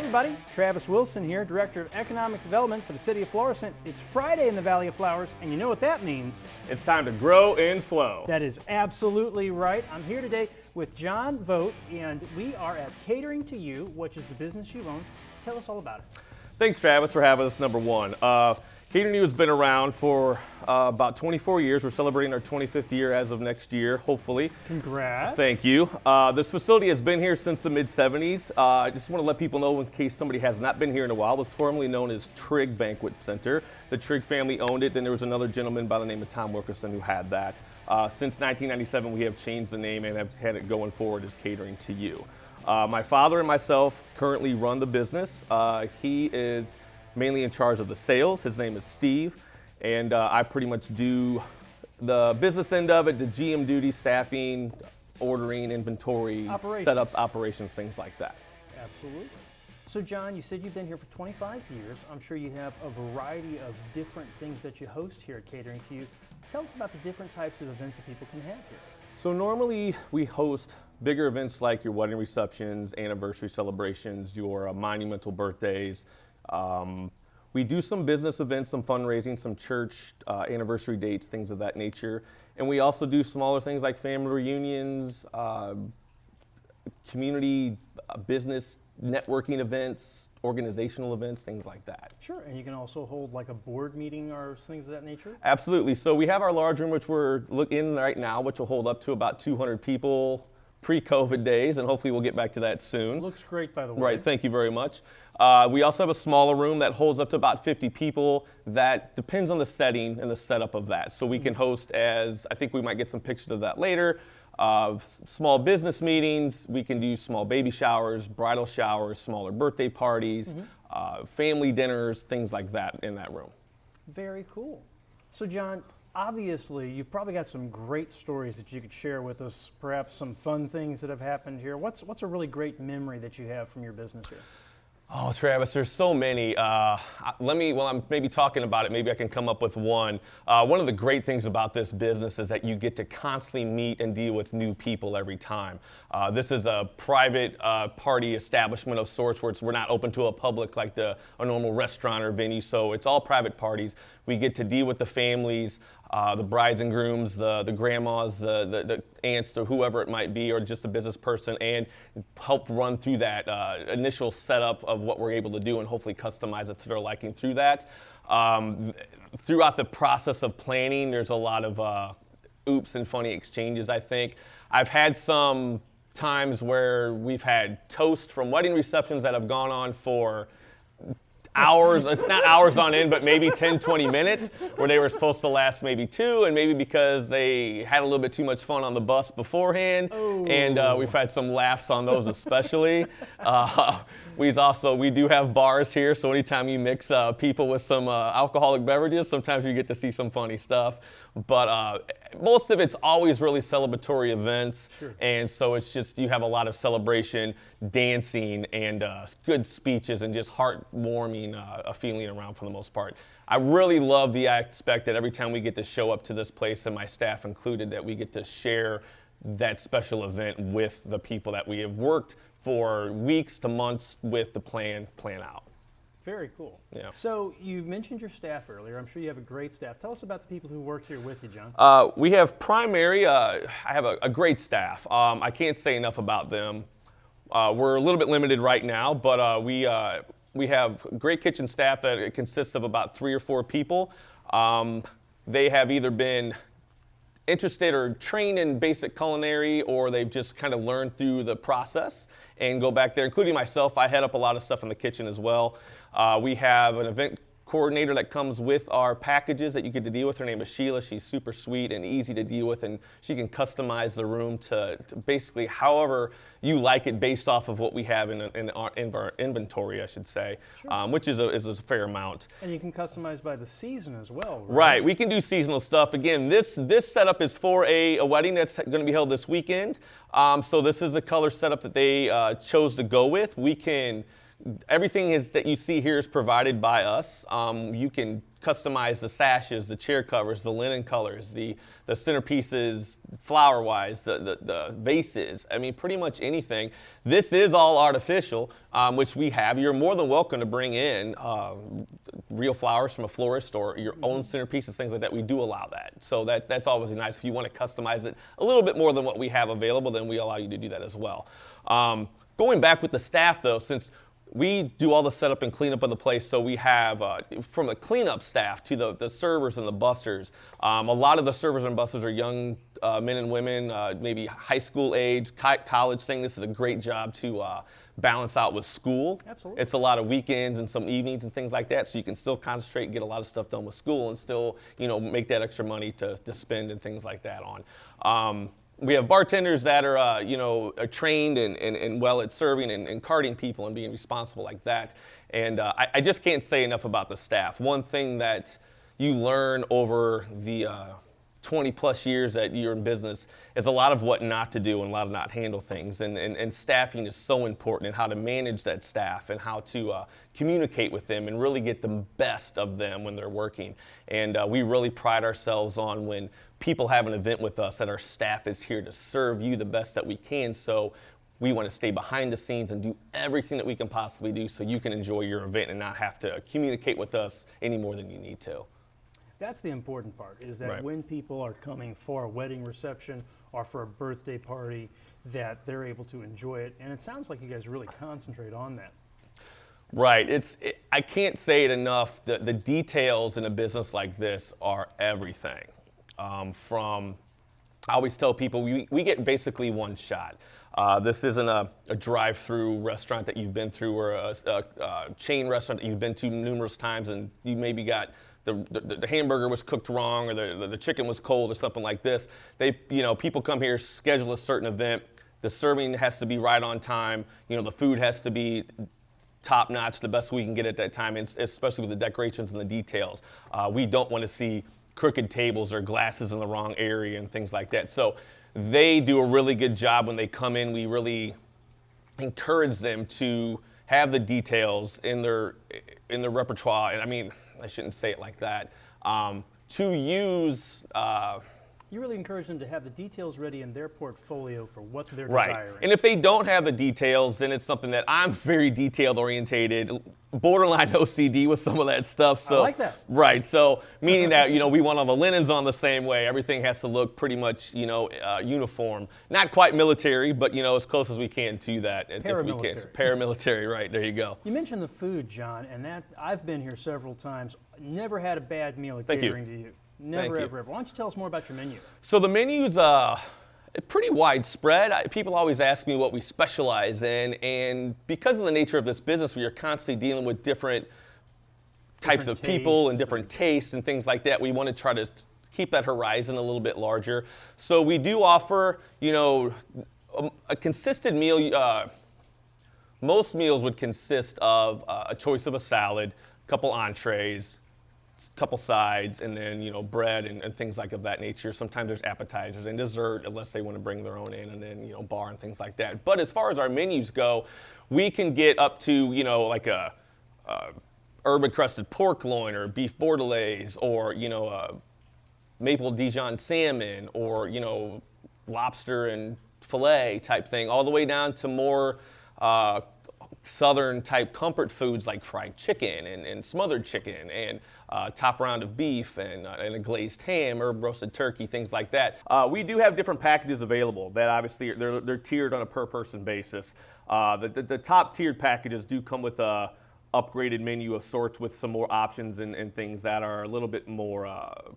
everybody, Travis Wilson here, Director of Economic Development for the City of Florissant. It's Friday in the Valley of Flowers, and you know what that means. It's time to grow and flow. That is absolutely right. I'm here today with John Vogt, and we are at Catering to You, which is the business you own. Tell us all about it. Thanks, Travis, for having us, number one. Catering to You has been around for about 24 years. We're celebrating our 25th year as of next year, hopefully. Congrats. Thank you. This facility has been here since the mid-'70s. I just want to let people know, in case somebody has not been here in a while, it was formerly known as Trigg Banquet Center. The Trigg family owned it. Then there was another gentleman by the name of Tom Wilkerson who had that. Since 1997, we have changed the name and have had it going forward as Catering to You. My father and myself currently run the business. He is mainly in charge of the sales. His name is Steve, and I pretty much do the business end of it, the GM duty, staffing, ordering, inventory, setups, operations, things like that. Absolutely. So John, you said you've been here for 25 years. I'm sure you have a variety of different things that you host here at Catering to You. Tell us about the different types of events that people can have here. So normally we host bigger events like your wedding receptions, anniversary celebrations, your monumental birthdays. We do some business events, some fundraising, some church anniversary dates, things of that nature. And we also do smaller things like family reunions, community business networking events, organizational events, things like that. Sure, and you can also hold like a board meeting or things of that nature? Absolutely. So we have our large room, which we're in right now, which will hold up to about 200 people pre-COVID days, and hopefully we'll get back to that soon. Looks great, by the way. Right, thank you very much. We also have a smaller room that holds up to about 50 people. That depends on the setting and the setup of that. So we can host, as I think we might get some pictures of that later, small business meetings. We can do small baby showers, bridal showers, smaller birthday parties, family dinners, things like that in that room. Very cool. So John, obviously you've probably got some great stories that you could share with us, perhaps some fun things that have happened here. What's a really great memory that you have from your business here? Oh, Travis, there's so many. While I'm maybe talking about it, maybe I can come up with one. One of the great things about this business is that you get to constantly meet and deal with new people every time. This is a private party establishment of sorts where we're not open to a public like a normal restaurant or venue, so it's all private parties. We get to deal with the families, the brides and grooms, the grandmas, the aunts, or whoever it might be, or just a business person, and help run through that initial setup of what we're able to do and hopefully customize it to their liking through that. Throughout the process of planning, there's a lot of oops and funny exchanges, I think. I've had some times where we've had toast from wedding receptions that have gone on for hours, it's not hours on end, but maybe 10, 20 minutes, where they were supposed to last maybe 2, and maybe because they had a little bit too much fun on the bus beforehand, and we've had some laughs on those especially. We do have bars here, so anytime you mix people with some alcoholic beverages, sometimes you get to see some funny stuff. But most of it's always really celebratory events, and so it's just you have a lot of celebration, dancing, and good speeches, and just heartwarming a feeling around for the most part. I really love the aspect that every time we get to show up to this place, and my staff included, that we get to share that special event with the people that we have worked for weeks to months with the plan out. Very cool. Yeah. So you mentioned your staff earlier. I'm sure you have a great staff. Tell us about the people who work here with you, John. We have I have a great staff. I can't say enough about them. We're a little bit limited right now, but we have great kitchen staff that consists of about 3 or 4 people. They have either been interested or trained in basic culinary, or they've just kind of learned through the process and go back there, including myself. I head up a lot of stuff in the kitchen as well. We have an event coordinator that comes with our packages that you get to deal with. Her name is Sheila. She's super sweet and easy to deal with, and she can customize the room to basically however you like it based off of what we have in our inventory, I should say, which is a fair amount. And you can customize by the season as well, right? Right, we can do seasonal stuff. Again, this setup is for a wedding that's going to be held this weekend. So this is a color setup that they chose to go with. We can everything is that you see here is provided by us. You can customize the sashes, the chair covers, the linen colors, the centerpieces, flower-wise, the vases. I mean, pretty much anything. This is all artificial, which we have. You're more than welcome to bring in real flowers from a florist or your own centerpieces, things like that. We do allow that. So that's obviously nice. If you want to customize it a little bit more than what we have available, then we allow you to do that as well. Going back with the staff, though, since we do all the setup and cleanup of the place, so we have from the cleanup staff to the servers and the bussers. A lot of the servers and bussers are young men and women, maybe high school age, college thing. This is a great job to balance out with school. Absolutely. It's a lot of weekends and some evenings and things like that, so you can still concentrate and get a lot of stuff done with school and still, make that extra money to spend and things like that on. We have bartenders that are, are trained and well at serving and carding people and being responsible like that. And I just can't say enough about the staff. One thing that you learn over the 20 plus years that you're in business is a lot of what not to do and a lot of not handle things. And staffing is so important, and how to manage that staff and how to communicate with them and really get the best of them when they're working. And we really pride ourselves on when people have an event with us that our staff is here to serve you the best that we can. So we want to stay behind the scenes and do everything that we can possibly do so you can enjoy your event and not have to communicate with us any more than you need to. That's the important part, is that Right. when people are coming for a wedding reception or for a birthday party, that they're able to enjoy it. And it sounds like you guys really concentrate on that. Right. I can't say it enough. The details in a business like this are everything. I always tell people we get basically one shot. This isn't a drive-through restaurant that you've been through, or a chain restaurant that you've been to numerous times, and you maybe got the hamburger was cooked wrong, or the chicken was cold, or something like this. People come here, schedule a certain event. The serving has to be right on time. The food has to be top notch, the best we can get at that time, and especially with the decorations and the details. We don't want to see crooked tables or glasses in the wrong area and things like that. So they do a really good job when they come in. We really encourage them to have the details in their repertoire. And I mean, I shouldn't say it like that. To use. You really encourage them to have the details ready in their portfolio for what they're Right. desiring. And if they don't have the details, then it's something that I'm very detailed orientated, borderline OCD with some of that stuff. So, I like that. Right. So meaning that, we want all the linens on the same way. Everything has to look pretty much, uniform. Not quite military, but, as close as we can to that. If we can. Paramilitary. Paramilitary, right. There you go. You mentioned the food, John, and that I've been here several times. Never had a bad meal at Thank you. catering to you. Never, ever. Why don't you tell us more about your menu? So the menu's pretty widespread. People always ask me what we specialize in, and because of the nature of this business, we are constantly dealing with different types of people and different tastes and things like that. We want to try to keep that horizon a little bit larger. So we do offer, a consistent meal. Most meals would consist of a choice of a salad, a couple entrees, couple sides, and then bread and things like of that nature. Sometimes there's appetizers and dessert, unless they want to bring their own in, and then bar and things like that. But as far as our menus go, we can get up to like a herb encrusted pork loin, or beef bordelaise, or maple Dijon salmon, or lobster and filet type thing, all the way down to more southern type comfort foods like fried chicken and smothered chicken, and top round of beef, and a glazed ham, herb roasted turkey, things like that. We do have different packages available that obviously they're tiered on a per person basis. The top tiered packages do come with a upgraded menu of sorts with some more options and things that are a little bit more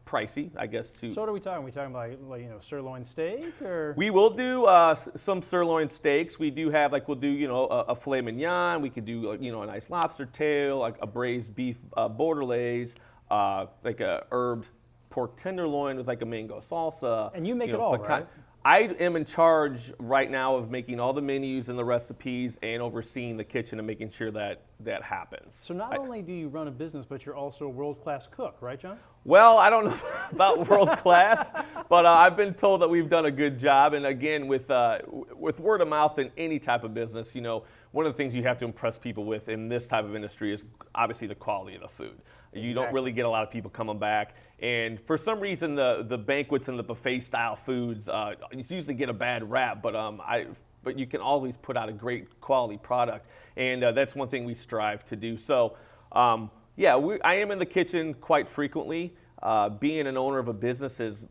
pricey, I guess. So what are we talking? Are we talking about sirloin steak, or? We will do some sirloin steaks. We do have we'll do a filet mignon. We could do a nice lobster tail, like a braised beef bordelaise, like a herbed pork tenderloin with like a mango salsa. And you make it all, right? I am in charge right now of making all the menus and the recipes and overseeing the kitchen and making sure that that happens. So not only do you run a business, but you're also a world-class cook, right, John? Well, I don't know about world class, but I've been told that we've done a good job. And again, with word of mouth in any type of business, you know, one of the things you have to impress people with in this type of industry is obviously the quality of the food. You don't really get a lot of people coming back. And for some reason, the banquets and the buffet style foods usually get a bad rap, but you can always put out a great quality product. And that's one thing we strive to do. So, yeah, I am in the kitchen quite frequently. Being an owner of a business is,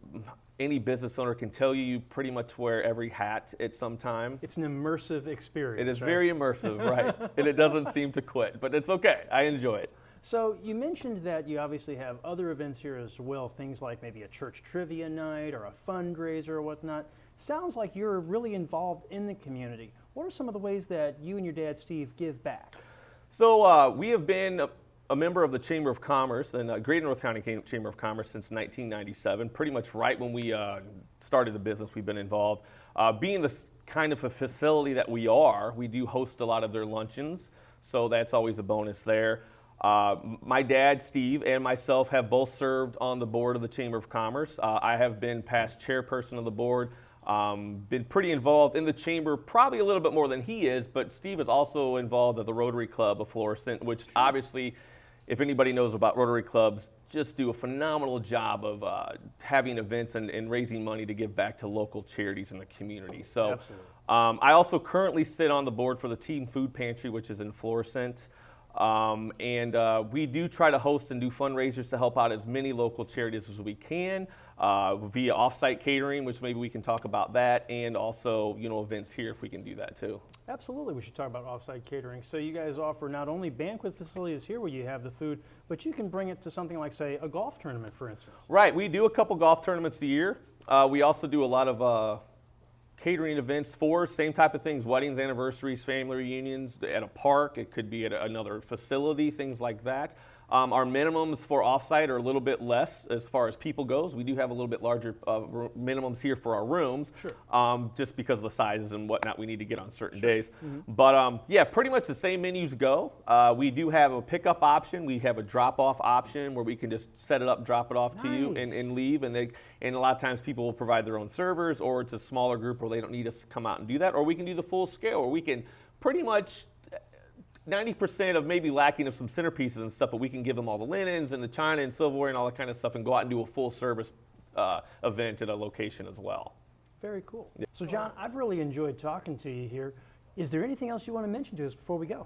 any business owner can tell you, you pretty much wear every hat at some time. It's an immersive experience. It is right? very immersive, right? And it doesn't seem to quit, but it's okay. I enjoy it. So you mentioned that you obviously have other events here as well, things like maybe a church trivia night or a fundraiser or whatnot. Sounds like you're really involved in the community. What are some of the ways that you and your dad, Steve, give back? So we have been a member of the Chamber of Commerce and Greater North County Chamber of Commerce since 1997. Pretty much right when we started the business, we've been involved. Being the kind of a facility that we are, we do host a lot of their luncheons, so that's always a bonus there. My dad, Steve, and myself have both served on the board of the Chamber of Commerce. I have been past chairperson of the board, been pretty involved in the chamber, probably a little bit more than he is, but Steve is also involved at the Rotary Club of Florissant, which obviously, if anybody knows about Rotary Clubs, just do a phenomenal job of having events and raising money to give back to local charities in the community. So I also currently sit on the board for the Team Food Pantry, which is in Florissant. We do try to host and do fundraisers to help out as many local charities as we can via Offsite Catering, which maybe we can talk about that, and also, you know, events here if we can do that too. Absolutely, we should talk about Offsite Catering. So you guys offer not only banquet facilities here where you have the food, but you can bring it to something like, say, a golf tournament, for instance. Right, we do a couple golf tournaments a year. We also do a lot of catering events for same type of things, weddings, anniversaries, family reunions, at a park. It could be at another facility, things like that. Our minimums for offsite are a little bit less as far as people goes. We do have a little bit larger minimums here for our rooms, just because of the sizes and whatnot we need to get on certain days. But yeah, pretty much the same menus go. We do have a pickup option. We have a drop-off option where we can just set it up, drop it off to you, and leave. And a lot of times people will provide their own servers, or it's a smaller group where they don't need us to come out and do that. Or we can do the full scale, where we can pretty much 90% of maybe lacking of some centerpieces and stuff, but we can give them all the linens and the china and silverware and all that kind of stuff and go out and do a full service event at a location as well. Very cool. Yeah. So John, I've really enjoyed talking to you here. Is there anything else you want to mention to us before we go?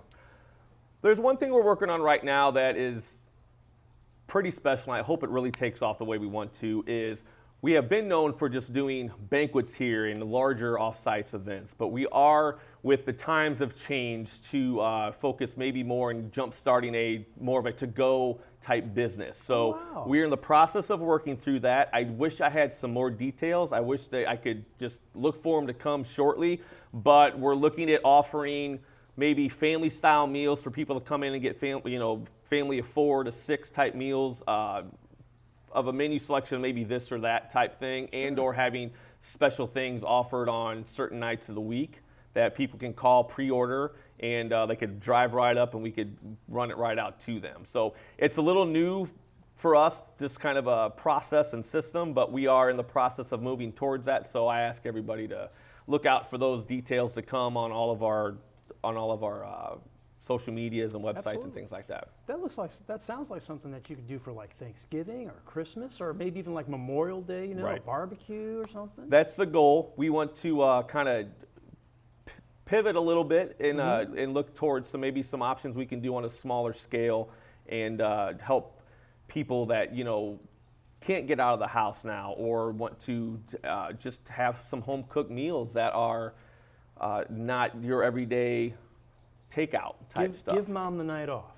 There's one thing we're working on right now that is pretty special, and I hope it really takes off the way we want to, is we have been known for just doing banquets here and larger off-sites events, but we are, with the times have changed, to focus maybe more on jump-starting more of a to-go type business. So we're in the process of working through that. I wish I had some more details. I wish that I could just look for them to come shortly, but we're looking at offering maybe family-style meals for people to come in and get family of 4 to 6 type meals, of a menu selection, maybe this or that type thing, and or having special things offered on certain nights of the week that people can call, pre-order, and they could drive right up and we could run it right out to them. So it's a little new for us, this kind of a process and system, but we are in the process of moving towards that. So I ask everybody to look out for those details to come on all of our social medias and websites and things like that. That sounds like something that you could do for like Thanksgiving or Christmas, or maybe even like Memorial Day, a barbecue or something. That's the goal. We want to kind of pivot a little bit and look towards maybe some options we can do on a smaller scale and help people that can't get out of the house now or want to just have some home cooked meals that are not your everyday takeout type stuff. Give mom the night off.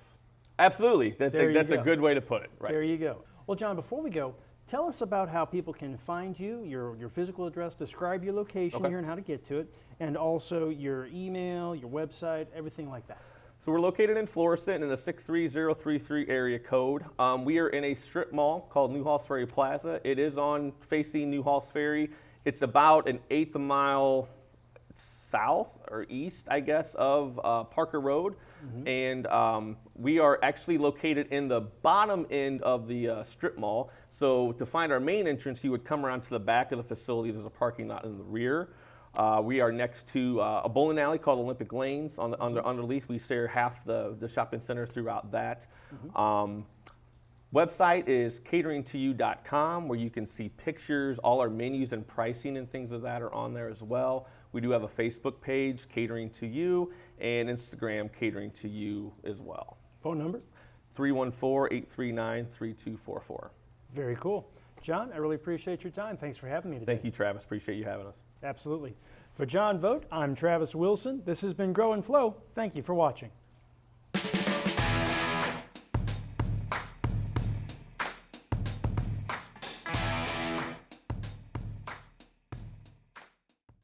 Absolutely. That's a good way to put it. Right. There you go. Well, John, before we go, tell us about how people can find you, your physical address, describe your location here and how to get to it, and also your email, your website, everything like that. So we're located in Florissant in the 63033 area code. We are in a strip mall called New Halls Ferry Plaza. It is facing New Halls Ferry, It's about an eighth of a mile south or east, I guess, of Parker Road. And we are actually located in the bottom end of the strip mall. So to find our main entrance, you would come around to the back of the facility. There's a parking lot in the rear. We are next to a bowling alley called Olympic Lanes on the underneath. We share half the shopping center throughout that. Website is cateringtoyou.com, where you can see pictures. All our menus and pricing and things of that are on there as well. We do have a Facebook page, Catering to You, and Instagram, Catering to You as well. Phone number? 314-839-3244. Very cool. John, I really appreciate your time. Thanks for having me today. Thank you, Travis. Appreciate you having us. Absolutely. For John Vogt, I'm Travis Wilson. This has been Grow and Flow. Thank you for watching.